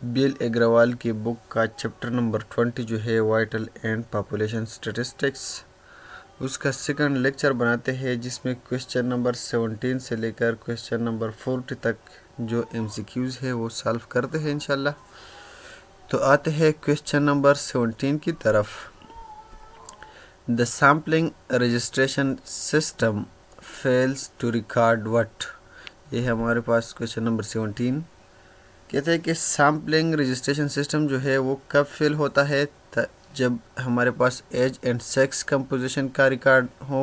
Bill एग्रवाल की book का chapter number 20 जो है वाइटल एंड पॉपुलेशन स्टेटिस्टिक्स, उसका सेकंड लेक्चर बनाते हैं जिसमें क्वेश्चन नंबर 17 से लेकर क्वेश्चन नंबर 40 तक जो MCQs है वो सॉल्व करते हैं इंशाल्लाह। तो आते हैं क्वेश्चन नंबर 17 की तरफ। The sampling registration system fails to record what. ये है हमारे पास क्वेश्चन नंबर 17। कहते हैं कि सैम्पलिंग रजिस्ट्रेशन सिस्टम जो है वो कब फेल होता है, जब हमारे पास एज एंड सेक्स कंपोजिशन का रिकॉर्ड हो।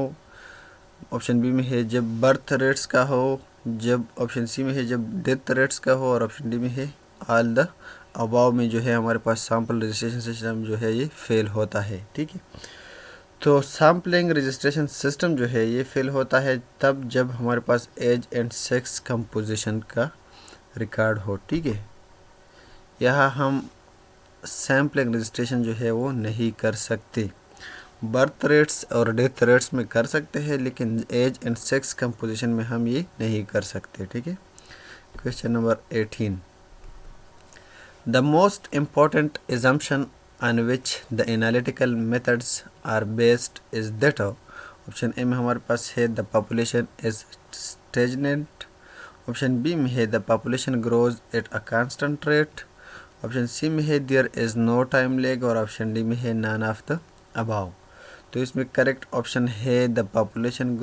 ऑप्शन बी में है जब बर्थ रेट्स का हो, जब ऑप्शन सी में है जब डेथ रेट्स का हो, और ऑप्शन डी में है ऑल द अबाव में जो है हमारे पास सैम्पल रजिस्ट्रेशन सिस्टम जो है ये फेल होता है। ठीक है, तो सैम्पलिंग रजिस्ट्रेशन सिस्टम जो है ये फेल होता है तब जब हमारे पास एज एंड सेक्स कंपोजिशन का रिकॉर्ड हो। ठीक है, यहाँ हम सैम्पलिंग रजिस्ट्रेशन जो है वो नहीं कर सकते। बर्थ रेट्स और डेथ रेट्स में कर सकते हैं, लेकिन एज एंड सेक्स कंपोजिशन में हम ये नहीं कर सकते। ठीक है, question number 18। The most important assumption on which the analytical methods are based is that of। Option A में हमारे पास है the population is stagnant, option B में है the population grows at a constant rate, option C में है there is no time lag, और option D में है नन ऑफ द अबाव। तो इसमें करेक्ट ऑप्शन है the population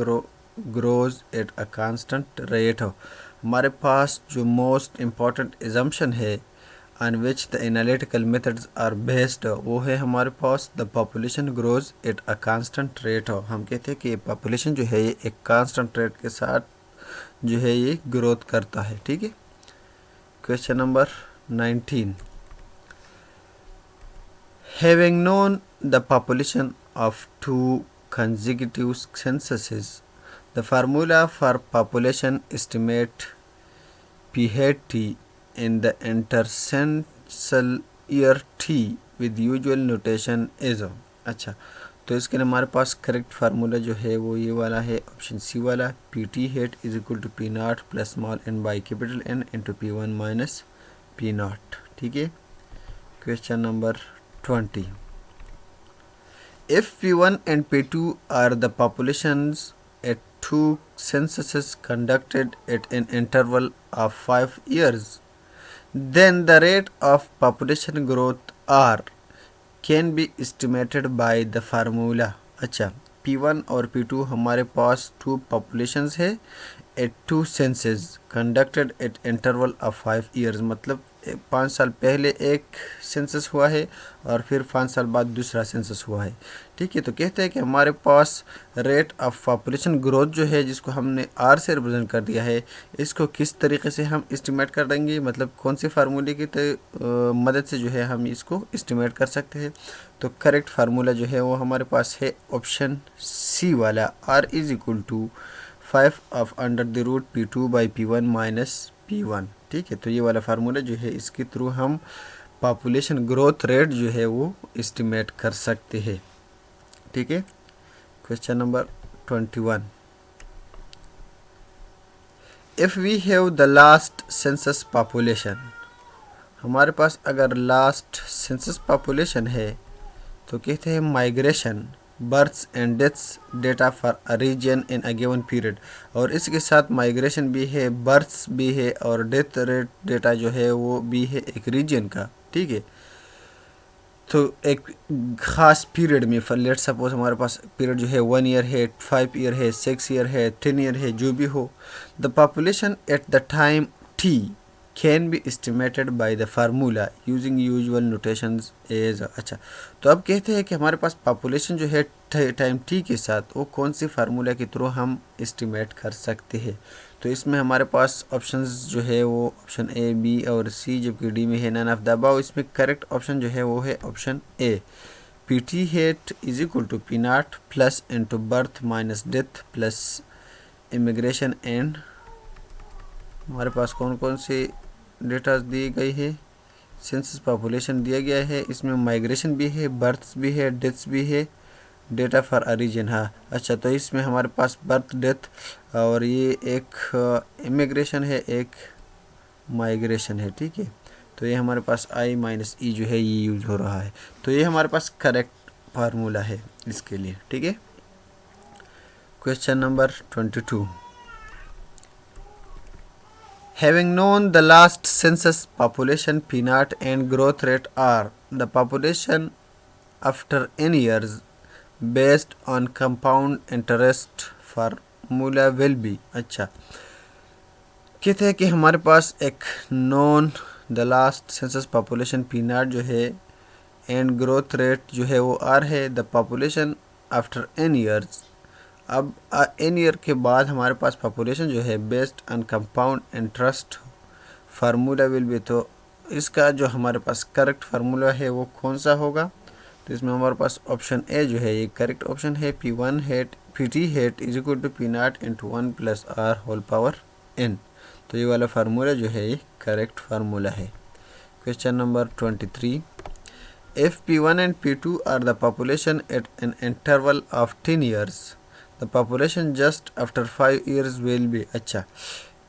grows at a constant rate. हमारे पास जो मोस्ट इम्पॉर्टेंट एजम्पशन है on which the analytical methods are based वो है हमारे पास the population grows at a constant rate. हम कहते हैं कि पॉपुलेशन जो है ये एक कांस्टेंट रेट के साथ जो है ये ग्रोथ करता है। ठीक है, question number 19। Having known the population of two consecutive censuses, the formula for population estimate PHT in the intercensal year T with usual notation is। अच्छा, तो इसके लिए हमारे पास करेक्ट फार्मूला जो है वो ये वाला है, ऑप्शन सी वाला, PT hat is equal to P0 plus small n by capital N into P1 minus P0। ठीक है, question number 20। If P1 and P2 are the populations at two censuses conducted at an interval of 5 years, then the rate of population growth R can be estimated by the formula। अच्छा, P1 और P2 हमारे पास two populations है at two censuses conducted at interval of 5 years, मतलब 5 साल पहले एक census हुआ है और फिर 5 साल बाद दूसरा सेंसस हुआ है। ठीक है, तो कहते हैं कि हमारे पास रेट ऑफ पॉपुलेशन ग्रोथ जो है जिसको हमने आर से रिप्रेजेंट कर दिया है, इसको किस तरीके से हम एस्टिमेट कर देंगे, मतलब कौन से फार्मूले की मदद से जो है हम इसको एस्टिमेट कर सकते हैं। तो करेक्ट फार्मूला जो है वो हमारे पास है ऑप्शन सी वाला, R is equal to 5 of under the root P2 by P1 minus P1। ठीक है, तो ये वाला फार्मूला जो है इसके थ्रू हम पॉपुलेशन ग्रोथ रेट जो है वो एस्टिमेट कर सकते हैं। ठीक है, question number 21। If we have the last census population, हमारे पास अगर लास्ट सेंसस पॉपुलेशन है तो कहते हैं migration births and deaths data for a region in a given period, और इसके साथ माइग्रेशन भी है, बर्थ्स भी है, और डेथ रेट डेटा जो है वो भी है एक रीजन का। ठीक है, तो एक ख़ास पीरियड में फॉर लेट सपोज हमारे पास पीरियड जो है 1 ईयर है, 5 ईयर है, 6 ईयर है, 10 ईयर है, जो भी हो, the population at the time T can be estimated by the formula using usual notations as. अच्छा, तो अब कहते हैं कि हमारे पास पॉपुलेशन जो है टाइम T के साथ वो कौन सी फार्मूला के थ्रू हम एस्टिमेट कर सकते हैं। तो इसमें हमारे पास ऑप्शंस जो है वो ऑप्शन ए, बी और सी, जबकि डी में है नन ऑफ द अबव। इसमें करेक्ट ऑप्शन जो है वो है option A, PT hat is equal to P0 plus into birth minus death plus immigration and हमारे पास कौन कौन सी डेटा दी गई है, सेंसस पॉपुलेशन दिया गया है, इसमें माइग्रेशन भी है, बर्थ्स भी है, डेथ्स भी है, डेटा फॉर अ रीजन। हाँ, अच्छा, तो इसमें हमारे पास बर्थ डेथ और ये एक इमिग्रेशन है, एक माइग्रेशन है। ठीक है, तो ये हमारे पास I माइनस ई जो है ये यूज हो रहा है। तो ये हमारे पास करेक्ट फार्मूला है इसके लिए, ठीक है। Question number 22, having known the last census population P naught and growth rate R, the population after n years based on compound interest formula will be। अच्छा, कहते हैं कि हमारे पास एक known the last census population P not जो है and growth rate जो है वो आर है, the population after n years. अब एन ईयर के बाद हमारे पास पॉपुलेशन जो है based on compound interest formula will be. तो इसका जो हमारे पास करेक्ट फार्मूला है वो कौन सा होगा? तो इसमें हमारे पास ऑप्शन ए जो है ये करेक्ट ऑप्शन है, P1 hat PT hat is equal to P not into 1 plus R whole power n। तो ये वाला फार्मूला जो है ये करेक्ट फार्मूला है। Question number 23, if P1 and P2 are the population at an interval of 10 years, the population just after 5 years will be। अच्छा,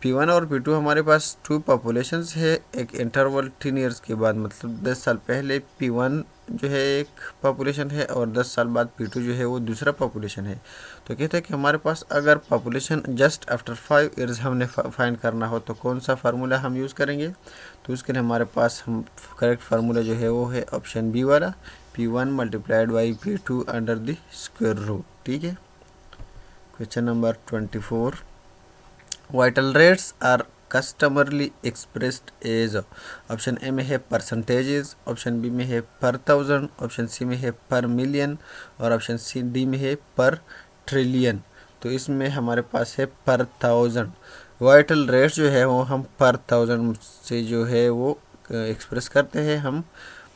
P1 और P2 हमारे पास टू पॉपुलेशंस है एक इंटरवल 10 ईयर्स के बाद, मतलब 10 साल पहले P1 जो है एक पॉपुलेशन है और 10 साल बाद P2 जो है वो दूसरा पॉपुलेशन है। तो कहते हैं कि हमारे पास अगर पॉपुलेशन जस्ट आफ्टर 5 ईयर्स हमने फाइंड करना हो तो कौन सा फार्मूला हम यूज़ करेंगे? तो उसके लिए हमारे पास हम करेक्ट फार्मूला जो है वो है ऑप्शन बी वाला, P1 multiplied by P2 under the square root, ठीक है। Question number 24, vital rates are customarily expressed as. Option A में है परसेंटेजेस, ऑप्शन बी में है पर थाउजेंड, ऑप्शन सी में है पर मिलियन और ऑप्शन सी डी में है पर ट्रिलियन। तो इसमें हमारे पास है पर थाउजेंड। वाइटल रेट्स जो है वो हम पर थाउजेंड से जो है वो एक्सप्रेस करते हैं, हम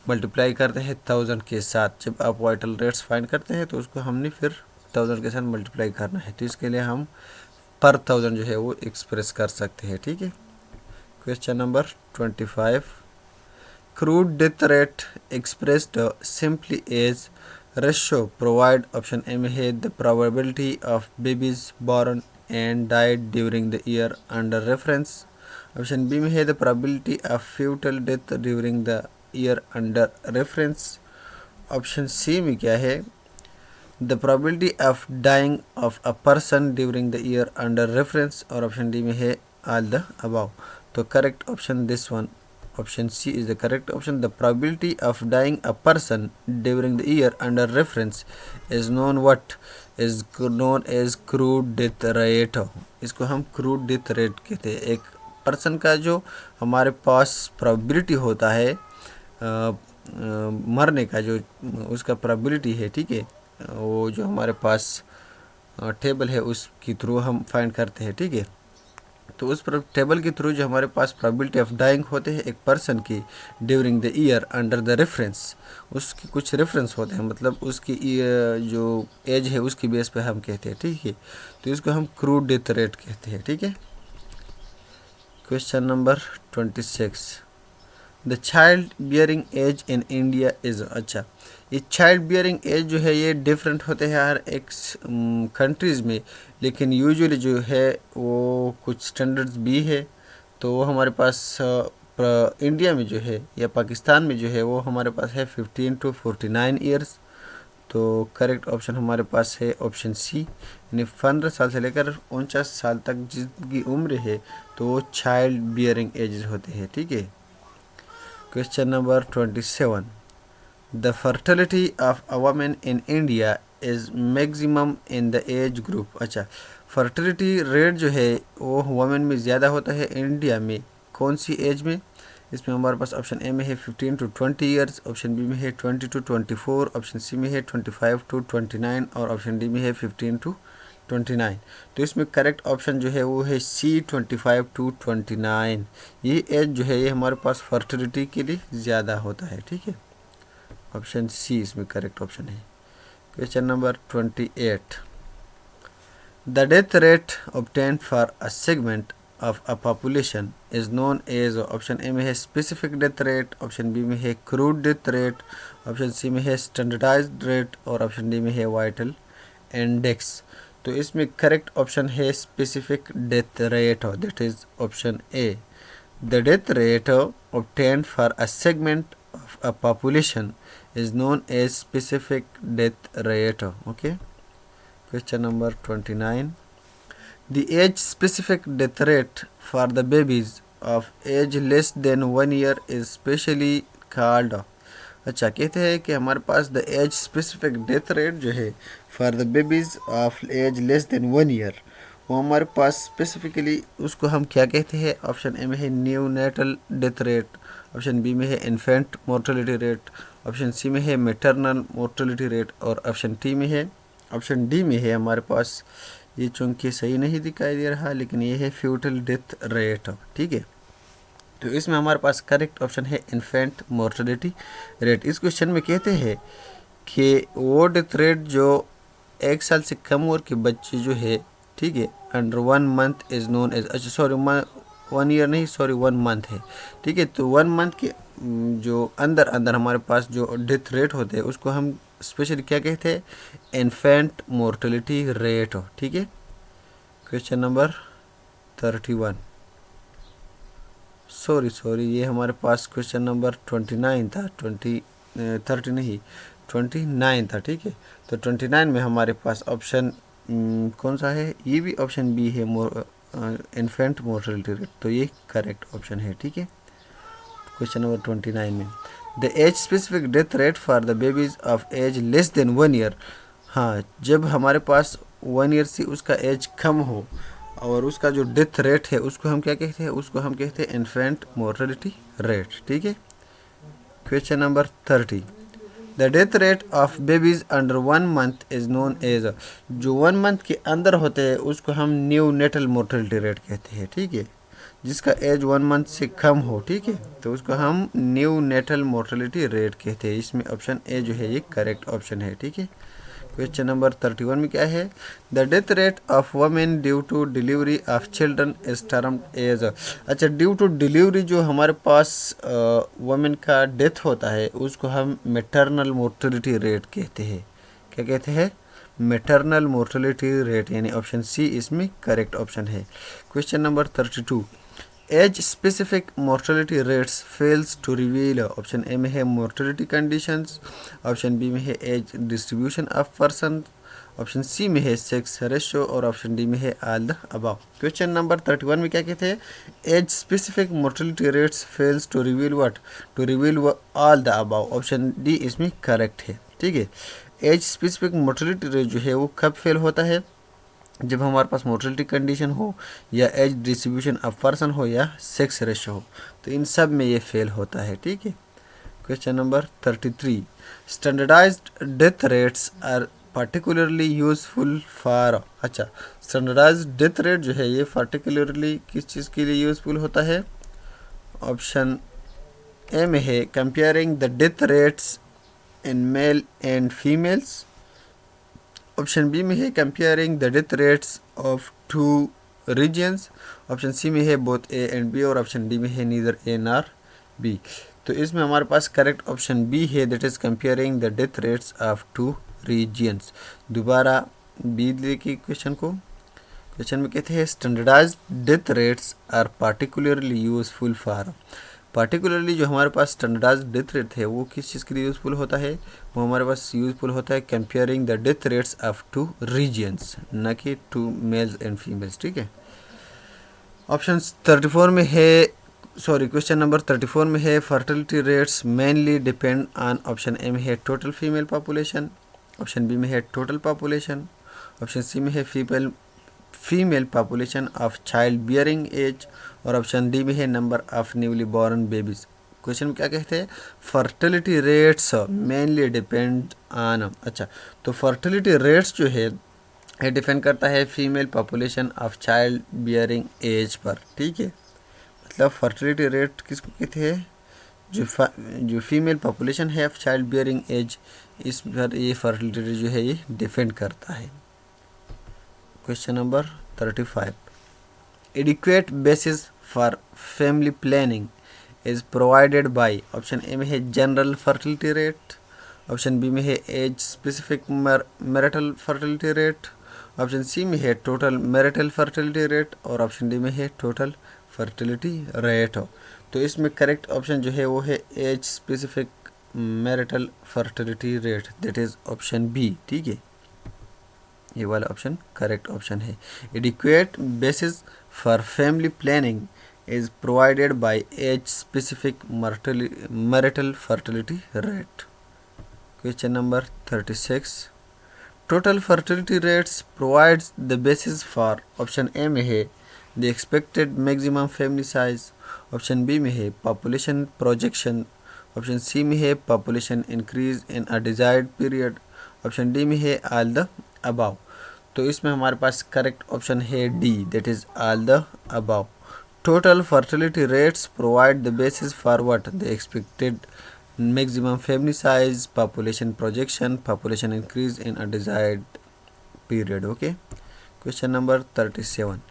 मल्टीप्लाई करते हैं थाउजेंड के साथ। जब आप वाइटल रेट्स फाइंड करते हैं तो उसको हमने फिर थाउजेंड के साथ मल्टीप्लाई करना है, तो इसके लिए हम पर थाउजेंड जो है वो एक्सप्रेस कर सकते हैं, ठीक है। Question number 25, crude death rate expressed simply as ratio provide. Option A में है the probability of babies born and died during the year under reference. Option B में है the probability of foetal death during the year under reference. Option C में क्या है? The probability of dying of a person during the year under reference. और option D में है all the above. तो correct option this one, option C is the correct option. The probability of dying a person during the year under reference is known what is known as crude death rate. इसको हम crude death rate कहते हैं। एक person का जो हमारे पास probability होता है मरने का, जो उसका प्रोबेबिलिटी है, ठीक है, वो जो हमारे पास टेबल है उसके थ्रू हम फाइंड करते हैं, ठीक है। तो उस टेबल के थ्रू जो हमारे पास प्रोबेबिलिटी ऑफ डाइंग होते हैं एक पर्सन की during the year under the reference, उसकी कुछ रेफरेंस होते हैं, मतलब उसकी जो एज है उसकी बेस पे हम कहते हैं, ठीक है। तो इसको हम क्रूड डेथ रेट कहते हैं, ठीक है। Question number 26, the child bearing age in India is. अच्छा, ये चाइल्ड बियरिंग एज जो है ये डिफरेंट होते हैं हर एक कंट्रीज़ में, लेकिन यूजुअली जो है वो कुछ स्टैंडर्ड्स भी है। तो वो हमारे पास इंडिया में जो है या पाकिस्तान में जो है वो हमारे पास है 15 to 49 ईयर्स। तो करेक्ट ऑप्शन हमारे पास है ऑप्शन सी, यानी 15 साल से लेकर 49 साल तक जिसकी उम्र है तो वो चाइल्ड बियरिंग एजेस होते हैं, ठीक है। Question number 27, the fertility of a woman in India is maximum in the age group. अच्छा, फर्टिलिटी रेट जो है वो वुमेन में ज़्यादा होता है इंडिया में, कौन सी एज में? इसमें हमारे पास ऑप्शन ए में है 15 to 20 ईयर्स, ऑप्शन बी में है 20 to 24, ऑप्शन सी में है 25 to 29 और ऑप्शन डी में है 15 to 29। तो इसमें करेक्ट ऑप्शन जो है वो है सी 25 to 29। ये एज जो है ये हमारे पास फर्टिलिटी के लिए ज़्यादा होता है, ठीक है। ऑप्शन सी इसमें करेक्ट ऑप्शन है। Question number 28, the death rate obtained for a segment of a population is known as। Option A में है specific death rate, option B में है crude death rate, option C में है standardised rate और option D में है vital index. तो इसमें करेक्ट ऑप्शन है specific death rate, that is option A. The death rate obtained for a segment of a population is known as specific death rate. Okay. Question number 29. The age specific death rate for the babies of age less than 1 year is specially called. अच्छा, कहते हैं कि हमारे पास the age specific death rate जो है for the babies of age less than 1 year, वो हमारे पास स्पेसिफिकली उसको हम क्या कहते हैं? ऑप्शन ए में है neonatal death rate, option B में है infant mortality rate, option C में है मैटरनल मोर्टेलिटी रेट, और ऑप्शन डी में है हमारे पास, ये चूँकि सही नहीं दिखाई दे रहा लेकिन ये है फ्यूटल डेथ रेट। ठीक है, तो इसमें हमारे पास करेक्ट ऑप्शन है इन्फेंट मोर्टेलिटी रेट। इस क्वेश्चन में कहते हैं कि वो डेथ रेट जो 1 साल से कम उम्र के बच्चे जो है, ठीक है, under 1 month is known as, अच्छा सॉरी 1 ईयर नहीं, सॉरी 1 मंथ है। ठीक है, तो 1 मंथ के जो अंदर हमारे पास जो डेथ रेट होते हैं उसको हम स्पेशली क्या कहते हैं? Infant mortality rate. ठीक है, क्वेश्चन नंबर 31, सॉरी ये हमारे पास क्वेश्चन नंबर 29 था, 30 नहीं 29 था। ठीक है, तो 29 में हमारे पास ऑप्शन कौन सा है? ये भी ऑप्शन बी है, इन्फेंट मोर्टेलिटी रेट, तो ये करेक्ट ऑप्शन है। ठीक है, क्वेश्चन नंबर 29 में the age specific death rate for the babies of age less than 1 year. हाँ, जब हमारे पास 1 ईयर से उसका एज कम हो और उसका जो डेथ रेट है उसको हम क्या कहते हैं? उसको हम कहते हैं इन्फेंट मोर्टेलिटी रेट। ठीक है, question number 30, the death rate of babies under 1 month is known as, जो 1 मंथ के अंदर होते हैं उसको हम न्यू नेटल मोर्टेलिटी रेट कहते हैं। ठीक है, जिसका एज 1 मंथ से कम हो, ठीक है, तो उसको हम न्यू नेटल मोर्टेलिटी रेट कहते हैं। इसमें ऑप्शन ए जो है ये करेक्ट ऑप्शन है। ठीक है, क्वेश्चन नंबर 31 में क्या है? The death rate of women due to delivery of children is termed as, अच्छा ड्यू टू डिलीवरी जो हमारे पास वमेन का डेथ होता है उसको हम मैटरनल मोर्टेलिटी रेट कहते हैं। क्या कहते हैं? मैटरनल मोर्टेलिटी रेट, यानी ऑप्शन सी इसमें करेक्ट ऑप्शन है। Question number 32, age specific mortality rates fails to reveal, option A में है मोर्टेलिटी कंडीशंस, ऑप्शन बी में है age distribution of person, option C में है सेक्स रेशियो, और ऑप्शन डी में है all the above. Question number 31 में क्या कहते हैं? Age specific mortality rates fails to reveal what? To reveal all the above, option D इसमें करेक्ट है। ठीक है, एज स्पेसिफिक मोर्टेलिटी रेट जो है वो कब फेल होता है? जब हमारे पास मोर्टेलिटी कंडीशन हो, या एज डिस्ट्रीब्यूशन ऑफ पर्सन हो, या सेक्स रेशो हो, तो इन सब में ये फेल होता है। ठीक है, question number 33, standardised death rates are particularly useful for, अच्छा स्टैंडर्डाइज्ड डेथ रेट जो है ये पार्टिकुलरली किस चीज़ के लिए यूजफुल होता है? ऑप्शन ए में है comparing the death rates in male and females, option B में है comparing the death rates of 2 regions, option C में है बोथ ए एंड बी, और ऑप्शन डी में है नीदर ए नॉर बी। तो इसमें हमारे पास करेक्ट ऑप्शन बी है, that is comparing the death rates of 2 regions. दोबारा बी देखिए क्वेश्चन को, क्वेश्चन में कहते हैं standardised death rates are particularly useful for, particularly जो हमारे पास स्टैंडर्डाइज्ड डेथ रेट है वो किस चीज़ के लिए यूज़फुल होता है? वो हमारे पास यूज़फुल होता है comparing the death rates of 2 regions, न कि 2 मेल्स एंड फीमेल्स। ठीक है, ऑप्शन 34 में है, सॉरी क्वेश्चन नंबर 34 में है fertility rates mainly depend on, option A में है total female population, option B में है टोटल पॉपुलेशन, ऑप्शन सी में है female population of child bearing age, और ऑप्शन डी में है number of newly born babies. Question में क्या कहते हैं? Fertility rates mainly depend on, अच्छा तो फर्टिलिटी रेट्स जो है ये डिपेंड करता है female population of child bearing age पर। ठीक है, मतलब फर्टिलिटी रेट किसको कहते हैं? जो फीमेल पॉपुलेशन है ऑफ चाइल्ड बियरिंग एज, इस पर ये फर्टिलिटी रेट जो है ये डिपेंड करता है। Question number 35, adequate basis for family planning is provided by, option A में है general fertility rate, option B में है age specific marital fertility rate, option C में है टोटल मैरिटल फर्टिलिटी रेट, और ऑप्शन डी में है टोटल फर्टिलिटी रेट हो। तो इसमें करेक्ट ऑप्शन जो है वो है age specific marital fertility rate, that is option B. ठीक है, ये वाला ऑप्शन करेक्ट ऑप्शन है। Adequate basis for family planning is provided by age specific marital fertility rate. Question number 36, total fertility rates provides the basis for, option A में है the expected maximum family size, option B में है population projection, option C में है population increase in a desired period, option D में है all the above. तो इसमें हमारे पास करेक्ट ऑप्शन है D, that is all the above. Total fertility rates provide the basis for what, the expected maximum family size, population projection, population increase in a desired period. Okay, question number 37,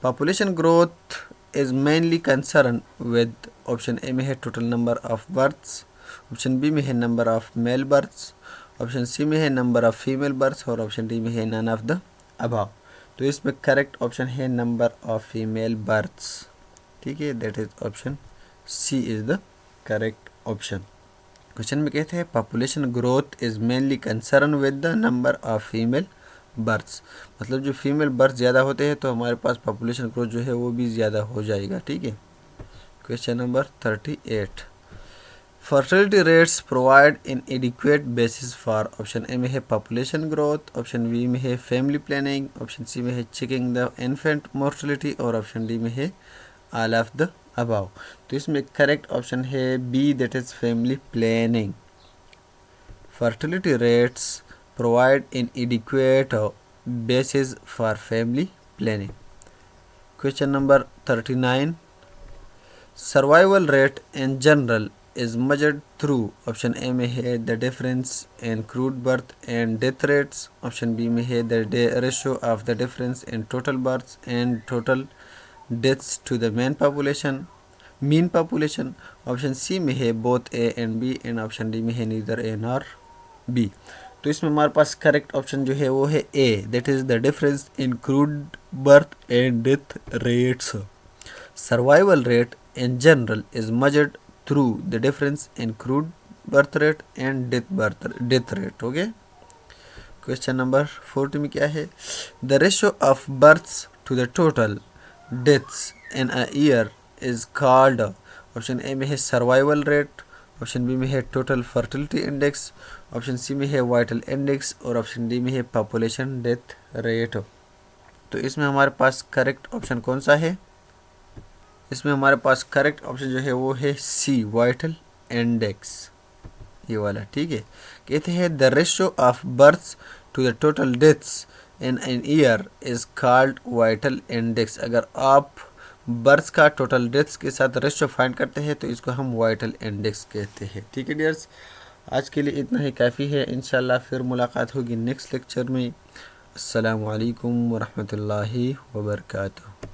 population growth is mainly concerned with, option A में है total number of births, option B में है number of male births, option C में है number of female births और option D में है none of the above। तो इसमें correct option है number of female births। ठीक है, that is option C is the correct option। Question में कहते हैं population growth is mainly concern with the number of female births, मतलब जो फीमेल बर्थ ज़्यादा होते हैं तो हमारे पास पॉपुलेशन ग्रोथ जो है वो भी ज़्यादा हो जाएगा। ठीक है, question number 38, fertility rates provide in adequate basis for, option A में है पॉपुलेशन ग्रोथ, ऑप्शन बी में है फैमिली प्लानिंग, ऑप्शन सी में है चेकिंग द इन्फेंट मोर्टेलिटी और ऑप्शन डी में है ऑल ऑफ द अबाव। तो इसमें करेक्ट ऑप्शन है B, that is family planning. Fertility rates provide in adequate basis for family planning. Question number 39, survival rate in general is measured through, option A में है the difference in crude birth and death rates, option B में है the ratio of the difference in total births and total deaths to the mean population, option C में है both A and B and option D में है neither A nor B। तो इसमें हमारे पास करेक्ट ऑप्शन जो है वो है A, that is the difference in crude birth and death rates। Survival rate in general is measured through the difference in crude birth rate and death rate। Okay, question number 40 में क्या है, the ratio of births to the total deaths in a year is called, option A में है survival rate, option B में है total fertility index, option C में है vital index और ऑप्शन डी में है पॉपुलेशन डेथ रेट। तो इसमें हमारे पास करेक्ट ऑप्शन कौन सा है, इसमें हमारे पास करेक्ट ऑप्शन जो है वो है सी, वाइटल इंडेक्स, ये वाला। ठीक है, कहते हैं the ratio of births to the total deaths in an year is called vital index. अगर आप बर्थ का टोटल डेथ्स के साथ रेशियो फाइंड करते हैं तो इसको हम वाइटल इंडेक्स कहते हैं। ठीक है डियर्स, आज के लिए इतना ही काफ़ी है, इंशाल्लाह फिर मुलाकात होगी नेक्स्ट लेक्चर में। अस्सलामु अलैकुम वरहमतुल्लाहि वबरकातुहू।